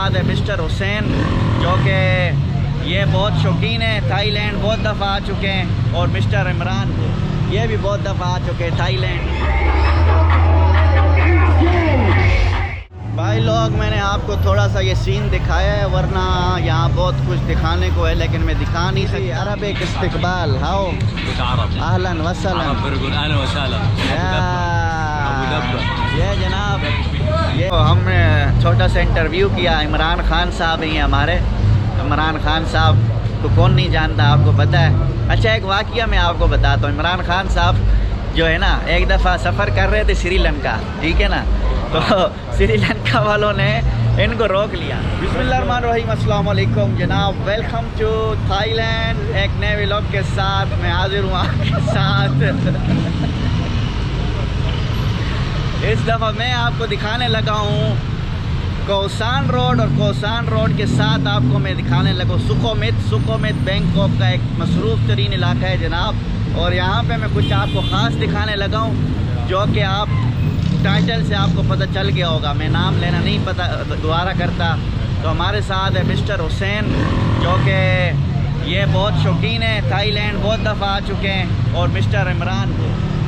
है मिस्टर हुसैन, जो कि ये बहुत शौकीन है, थाईलैंड बहुत दफ़ा आ चुके हैं। और मिस्टर इमरान, ये भी बहुत दफ़ा आ चुके हैं थाईलैंड। भाई लोग, मैंने आपको थोड़ा सा ये सीन दिखाया है, वरना यहाँ बहुत कुछ दिखाने को है, लेकिन मैं दिखा नहीं सकता। अरबिक इस्तकबाल, हाओ अहलन वसहलन, ये जनाब, ये हमने छोटा सा इंटरव्यू किया। इमरान खान साहब ही हैं हमारे। इमरान खान साहब को कौन नहीं जानता, आपको पता है। अच्छा, एक वाक़या मैं आपको बताता हूँ। इमरान खान साहब जो है ना, एक दफ़ा सफ़र कर रहे थे श्रीलंका, ठीक है ना, तो श्रीलंका वालों ने इनको रोक लिया। बिस्मिल्लाहिर्रहमानिर्रहीम, अस्सलाम वालेकुम जनाब, वेलकम टू थाईलैंड। एक नए व्लॉग के साथ मैं हाजिर हूँ आपके साथ। इस दफ़ा मैं आपको दिखाने लगा हूँ कोसान रोड, और कोसान रोड के साथ आपको मैं दिखाने लगा सुखोमित बैंकॉक का एक मसरूफ़ तरीन इलाका है जनाब। और यहाँ पे मैं कुछ आपको ख़ास दिखाने लगा हूँ, जो कि आप टाइटल से आपको पता चल गया होगा। मैं नाम लेना नहीं पता दोबारा करता। तो हमारे साथ है मिस्टर हुसैन, जो कि ये बहुत शौकीन है, थाईलैंड बहुत दफ़ा आ चुके हैं। और मिस्टर इमरान,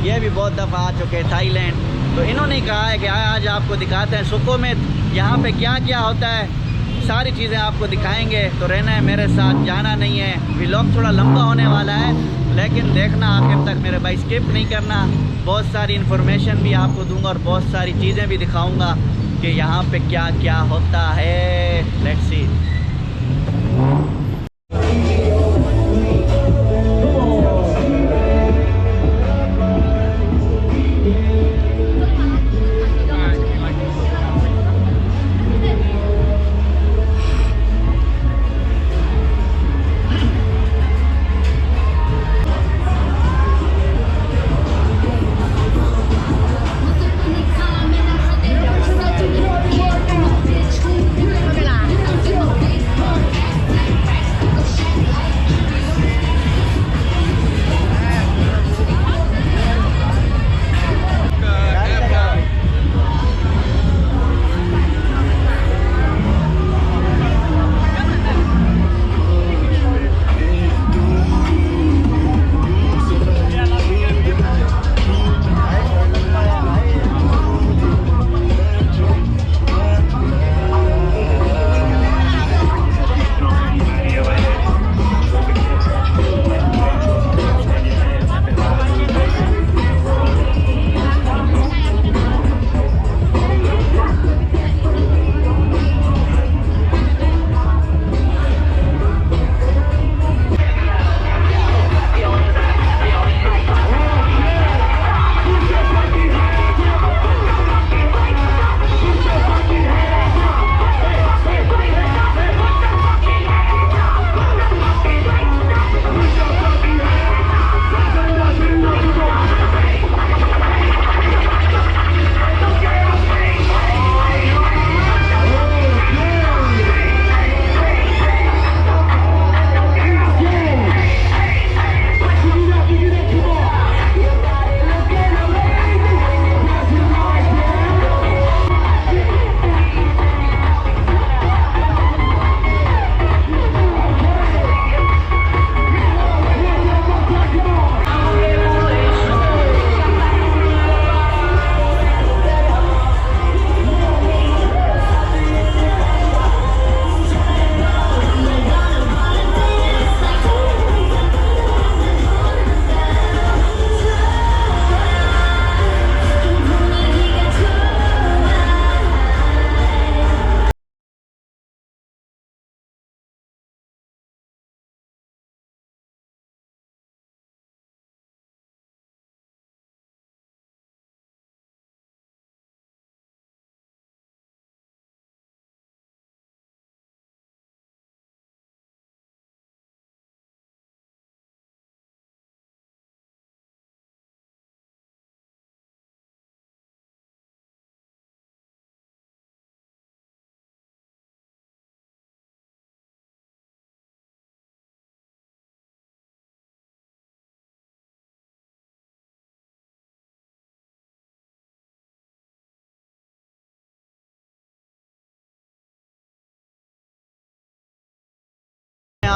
ये भी बहुत दफ़ा आ चुके हैं थाईलैंड। तो इन्होंने कहा है कि आज आपको दिखाते हैं सुखोमित, यहाँ पे क्या क्या होता है, सारी चीज़ें आपको दिखाएंगे। तो रहना है मेरे साथ, जाना नहीं है। व्लॉग थोड़ा लंबा होने वाला है, लेकिन देखना आखिर तक, मेरे भाई, स्किप नहीं करना। बहुत सारी इन्फॉर्मेशन भी आपको दूंगा और बहुत सारी चीज़ें भी दिखाऊंगा कि यहाँ पे क्या क्या होता है। Let's see.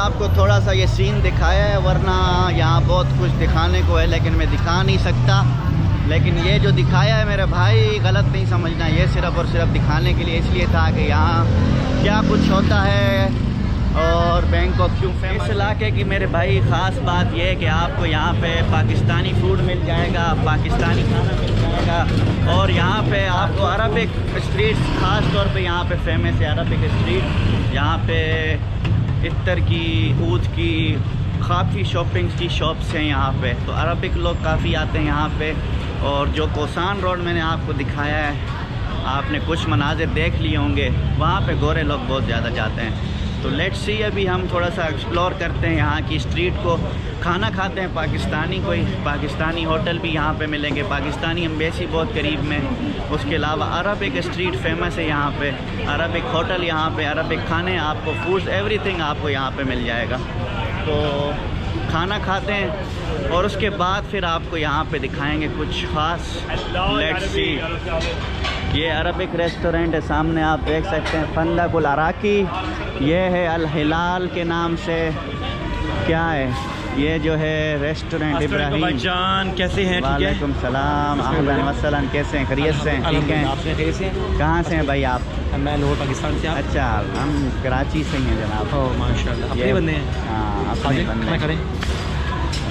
आपको थोड़ा सा ये सीन दिखाया है, वरना यहाँ बहुत कुछ दिखाने को है लेकिन मैं दिखा नहीं सकता। लेकिन ये जो दिखाया है मेरे भाई, गलत नहीं समझना, ये सिर्फ़ और सिर्फ दिखाने के लिए इसलिए था कि यहाँ क्या कुछ होता है और बैंकॉक क्यों फेमस। इस इलाके की मेरे भाई ख़ास बात यह है कि आपको यहाँ पे पाकिस्तानी फूड मिल जाएगा, पाकिस्तानी खाना मिल जाएगा, और यहाँ पे आपको अरबिक स्ट्रीट्स ख़ास तौर पे यहाँ पे फेमस है। अरबिक स्ट्रीट यहाँ पे इत्तर की, ऊद की, काफ़ी शॉपिंग्स की शॉप्स हैं यहाँ पे, तो अरबिक लोग काफ़ी आते हैं यहाँ पे। और जो कोसान रोड मैंने आपको दिखाया है, आपने कुछ मनाजिर देख लिए होंगे, वहाँ पे गोरे लोग बहुत ज़्यादा जाते हैं। तो लेट्स सी, अभी हम थोड़ा सा एक्सप्लोर करते हैं यहाँ की स्ट्रीट को, खाना खाते हैं पाकिस्तानी, कोई पाकिस्तानी होटल भी यहाँ पे मिलेंगे, पाकिस्तानी एम्बेसी बहुत करीब में। उसके अलावा अरबिक स्ट्रीट फेमस है यहाँ पे, अरबिक होटल यहाँ पे, अरबिक खाने आपको, फूड्स, एवरीथिंग आपको यहाँ पे मिल जाएगा। तो खाना खाते हैं और उसके बाद फिर आपको यहाँ पे दिखाएंगे कुछ ख़ास। लेट्स सी, ये अरबिक रेस्टोरेंट है, सामने आप देख सकते हैं, फंदकुल अराकी। ये है अल हिलाल के नाम से, क्या है ये जो है रेस्टोरेंट। इब्राहिम जान कैसे हैं? वालेकुम सलाम, अहलन वसहलन, कैसे हैं? खैरियत से हैं? ठीक हैं। कहाँ से हैं भाई आप? मैं लाहौर पाकिस्तान से। अच्छा, हम कराची से ही हैं जनाब। ओह माशाल्लाह, अपने बंदे हैं। हाँ, अपने बंदे हैं। करें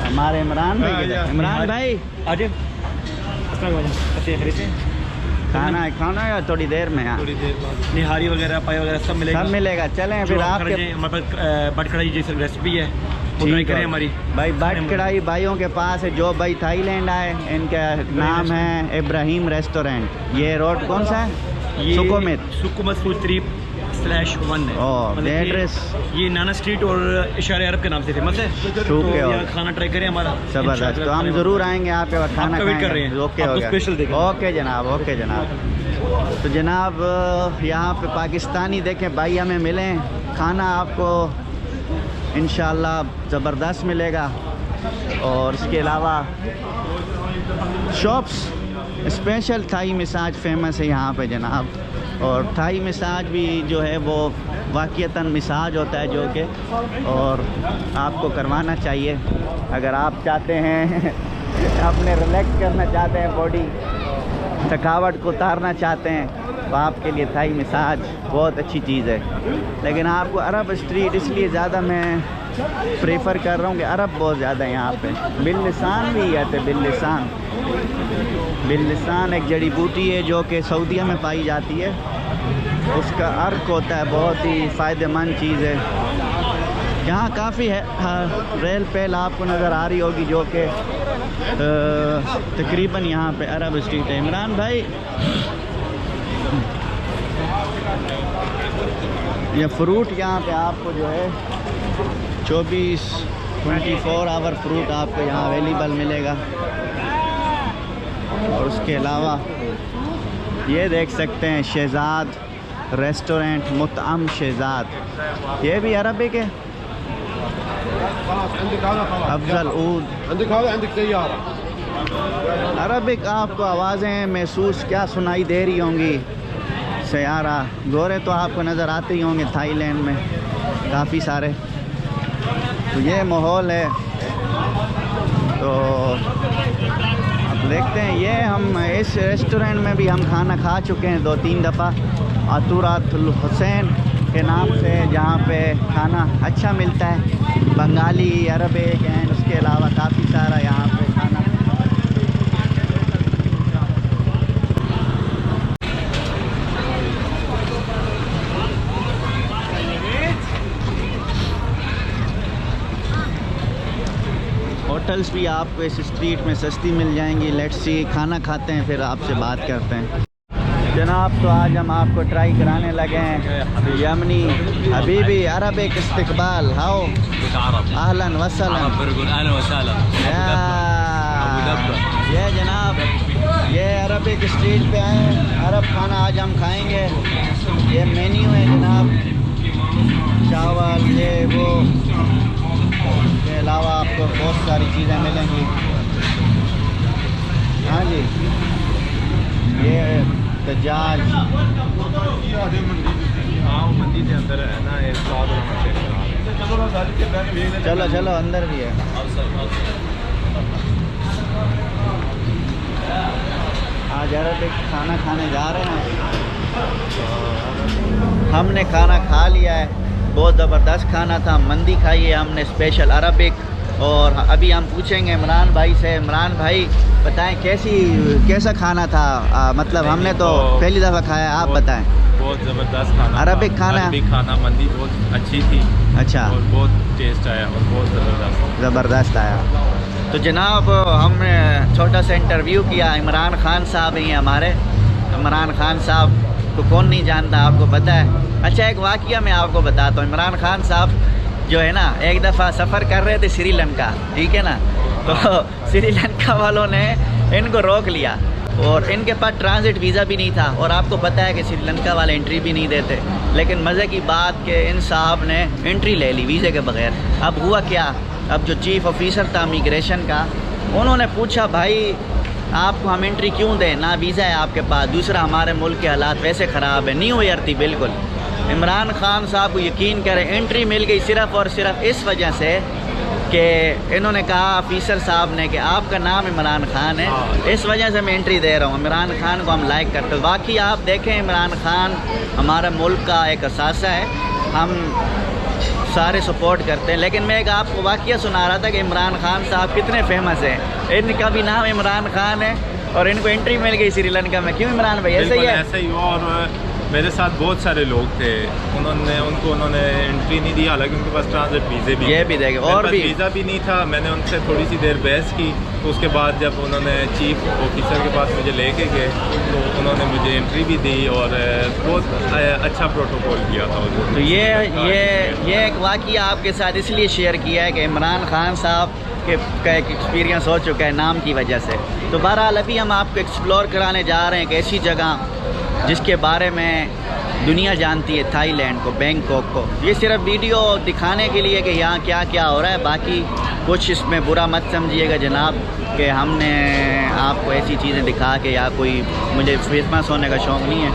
हमारे इमरान भाई, इमरान भाई आज खाना है, खाना है थोड़ी देर में। हाँ, थोड़ी देर बाद निहारी वगैरह, पाई वगैरह सब मिलेगा, सब मिलेगा। चलें फिर आपके हमारे पास बट कढ़ाई जैसी रेसिपी है, ट्राई करें हमारी। भाई बट कढ़ाई भाइयों के पास है, जो भाई थाईलैंड आए, इनका नाम है इब्राहिम रेस्टोरेंट। ये रोड कौन सा है? सुकुमत फूड 3/1 है। ओह, एड्रेस ये नाना स्ट्रीट और इशारे अरब के नाम से फेमस है। तो यहाँ खाना ट्राई करें हमारा, ज़बरदस्त। तो हम ज़रूर आएंगे यहाँ पे और खाना वेट कर रहे हैं। ओके हो गया, स्पेशल देखें। ओके जनाब, ओके जनाब। तो जनाब यहाँ पे पाकिस्तानी देखें भाई हमें मिले, खाना आपको इंशाल्लाह ज़बरदस्त मिलेगा। और इसके अलावा shops, special Thai massage famous है यहाँ पे जनाब। और थाई मसाज भी जो है वो वाक़ियतन मसाज होता है जो कि, और आपको करवाना चाहिए अगर आप चाहते हैं अपने रिलैक्स करना चाहते हैं, बॉडी थकावट को उतारना चाहते हैं, तो आपके लिए थाई मसाज बहुत अच्छी चीज़ है। लेकिन आपको अरब स्ट्रीट इसलिए ज़्यादा मैं प्रेफर कर रहा हूँ कि अरब बहुत ज़्यादा है यहाँ पे। बिल्लिसान भी आते, बिल्लिसान, बिल्लिसान एक जड़ी बूटी है जो कि सऊदीया में पाई जाती है, उसका अर्क होता है, बहुत ही फ़ायदेमंद चीज़ है। यहाँ काफ़ी है, रेल पेल आपको नज़र आ रही होगी जो कि तकरीबन यहाँ पे अरब स्ट्रीट है। इमरान भाई, ये फ्रूट यहाँ पे आपको जो है 24 आवर फ्रूट आपको यहाँ अवेलेबल मिलेगा। और उसके अलावा ये देख सकते हैं शहज़ाद रेस्टोरेंट, मुतअम शहज़ाद, ये भी अरबिक है। अफजल ऊद अरबिक। आपको आवाज़ें महसूस क्या सुनाई दे रही होंगी? सयारा गोरे तो आपको नज़र आते ही होंगे थाईलैंड में काफ़ी सारे। तो ये माहौल है। तो अब देखते हैं, ये हम इस रेस्टोरेंट में भी हम खाना खा चुके हैं 2-3 दफ़ा, अतुरातुल हुसैन के नाम से, जहाँ पे खाना अच्छा मिलता है, बंगाली, अरबिक एंड उसके अलावा काफ़ी सारा यहाँ पे खाना। होटल्स भी आपको इस स्ट्रीट में सस्ती मिल जाएंगी। लेट्स सी, खाना खाते हैं फिर आपसे बात करते हैं जनाब। तो आज हम आपको ट्राई कराने लगे हैं यमनी हबीबी अरबिक इस्तकबाल। हाओ अहलन वसहलन। ये जनाब, ये अरबिक स्ट्रीट पे आए, अरब खाना आज हम खाएंगे। ये मेन्यू है जनाब, चावल, ये वो, के अलावा आपको बहुत सारी चीज़ें मिलेंगी। हाँ जी, ये दजाज मंडी के अंदर है ना, एक चलो चलो अंदर भी है। आज अरबिक खाना खाने जा रहे हैं। हमने खाना खा लिया है, बहुत ज़बरदस्त खाना था। मंदी खाई है हमने स्पेशल अरबिक। और अभी हम पूछेंगे इमरान भाई से। इमरान भाई बताएं कैसा खाना था? मतलब हमने तो पहली दफ़ा खाया, आप बताएं। बहुत ज़बरदस्त खाना, अरबिक खाना मंदी बहुत अच्छी थी। अच्छा, और बहुत टेस्ट आया और बहुत ज़बरदस्त आया। तो जनाब हमने छोटा सा इंटरव्यू किया। इमरान खान साहब ही हमारे। इमरान खान साहब को कौन नहीं जानता, आपको पता है। अच्छा, एक वाक़या मैं आपको बताता हूँ। इमरान खान साहब जो है ना, एक दफ़ा सफ़र कर रहे थे श्रीलंका, ठीक है ना, तो श्रीलंका वालों ने इनको रोक लिया और इनके पास ट्रांजिट वीज़ा भी नहीं था। और आपको पता है कि श्रीलंका वाले एंट्री भी नहीं देते। लेकिन मज़े की बात कि इन साहब ने एंट्री ले ली वीज़े के बग़ैर। अब हुआ क्या, अब जो चीफ़ ऑफिसर था इमिग्रेशन का, उन्होंने पूछा भाई आपको हम एंट्री क्यों दें, ना वीज़ा है आपके पास, दूसरा हमारे मुल्क के हालात वैसे ख़राब है। न्यू ईयर थी बिल्कुल। इमरान खान साहब को यकीन करें एंट्री मिल गई सिर्फ़ और सिर्फ इस वजह से कि इन्होंने कहा ऑफिसर साहब ने कि आपका नाम इमरान खान है, इस वजह से मैं एंट्री दे रहा हूँ। इमरान खान को हम लाइक करते हैं। बाकी आप देखें, इमरान खान हमारे मुल्क का एक असासा है, हम सारे सपोर्ट करते हैं। लेकिन मैं एक आपको वाक़या सुना रहा था कि इमरान खान साहब कितने फेमस हैं। इनका भी नाम इमरान खान है और इनको एंट्री मिल गई श्रीलंका में। क्यों इमरान भाई? ऐसे ही है। ऐसा ही हुआ। और मेरे साथ बहुत सारे लोग थे, उन्होंने एंट्री नहीं दी, हालांकि उनके पास ट्रांजिट वीज़े भी, ये भी देखे, और भी वीज़ा भी नहीं था। मैंने उनसे थोड़ी सी देर बहस की, तो उसके बाद जब उन्होंने चीफ ऑफिसर के पास मुझे लेके गए तो उन्होंने मुझे एंट्री भी दी और बहुत अच्छा प्रोटोकॉल किया था। तो ये एक वाक़या आपके साथ इसलिए शेयर किया है कि इमरान खान साहब का एक एक्सपीरियंस हो चुका है नाम की वजह से। तो बहरहाल अभी हम आपको एक्सप्लोर कराने जा रहे हैं एक ऐसी जगह जिसके बारे में दुनिया जानती है, थाईलैंड को, बैंकॉक को। ये सिर्फ वीडियो दिखाने के लिए कि यहाँ क्या क्या हो रहा है। बाकी कुछ इसमें बुरा मत समझिएगा जनाब कि हमने आपको ऐसी चीज़ें दिखा के, या कोई मुझे फेमस होने का शौक़ नहीं है।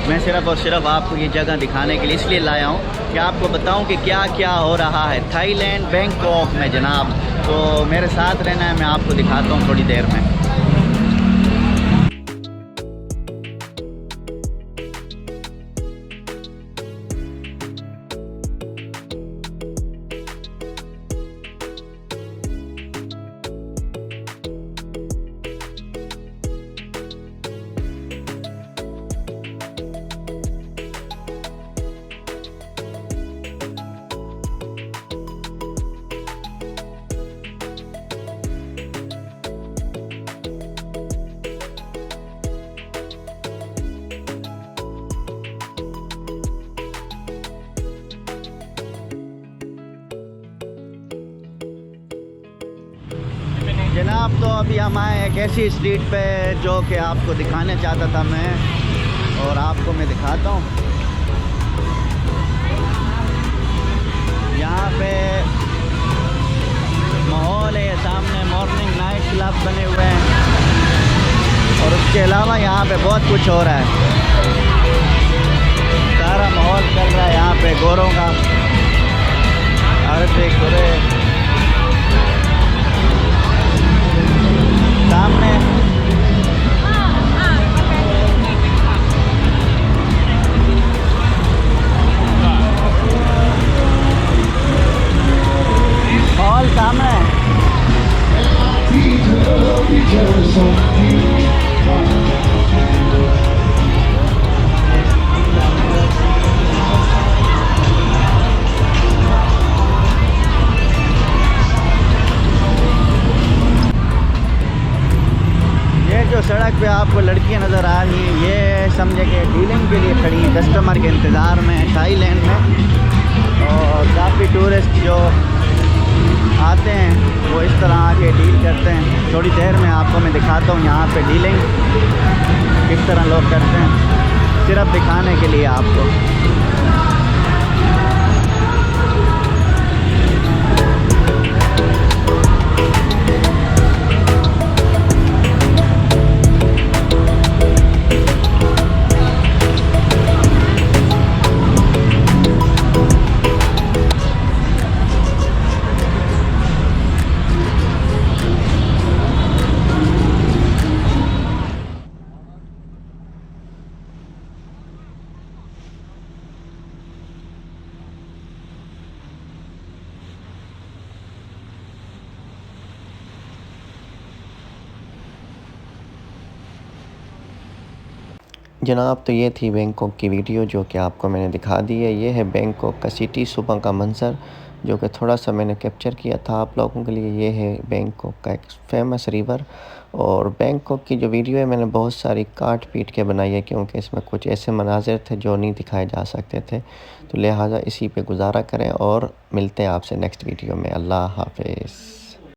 मैं सिर्फ़ और सिर्फ आपको ये जगह दिखाने के लिए इसलिए लाया हूँ कि आपको बताऊँ कि क्या क्या हो रहा है थाईलैंड बैंकॉक में जनाब। तो मेरे साथ रहना है, मैं आपको दिखाता हूँ थोड़ी देर में। जनाब तो अभी हम आए एक ऐसी स्ट्रीट पे जो कि आपको दिखाने चाहता था मैं, और आपको मैं दिखाता हूँ। यहाँ पे माहौल है, सामने मॉर्निंग नाइट क्लब बने हुए हैं और उसके अलावा यहाँ पे बहुत कुछ हो रहा है। सारा माहौल चल रहा है यहाँ पे गोरों का। अरबिक गोरे सामने हॉल सामने जो सड़क पे आपको लड़कियां नज़र आ रही हैं, ये समझे कि डीलिंग के लिए खड़ी हैं, कस्टमर के इंतज़ार में थाईलैंड में। और काफ़ी टूरिस्ट जो आते हैं वो इस तरह आके डील करते हैं। थोड़ी देर में आपको मैं दिखाता हूँ यहाँ पे डीलिंग किस तरह लोग करते हैं, सिर्फ दिखाने के लिए आपको। जनाब तो ये थी बैंकॉक की वीडियो जो कि आपको मैंने दिखा दी है। ये है बैंकॉक का सिटी सुबह का मंज़र जो कि थोड़ा सा मैंने कैप्चर किया था आप लोगों के लिए। ये है बैंकॉक का एक फ़ेमस रिवर। और बैंकॉक की जो वीडियो है मैंने बहुत सारी काट पीट के बनाई है क्योंकि इसमें कुछ ऐसे मनाजिर थे जो नहीं दिखाए जा सकते थे, तो लिहाजा इसी पे गुजारा करें और मिलते हैं आपसे नेक्स्ट वीडियो में। अल्लाह हाफिज़।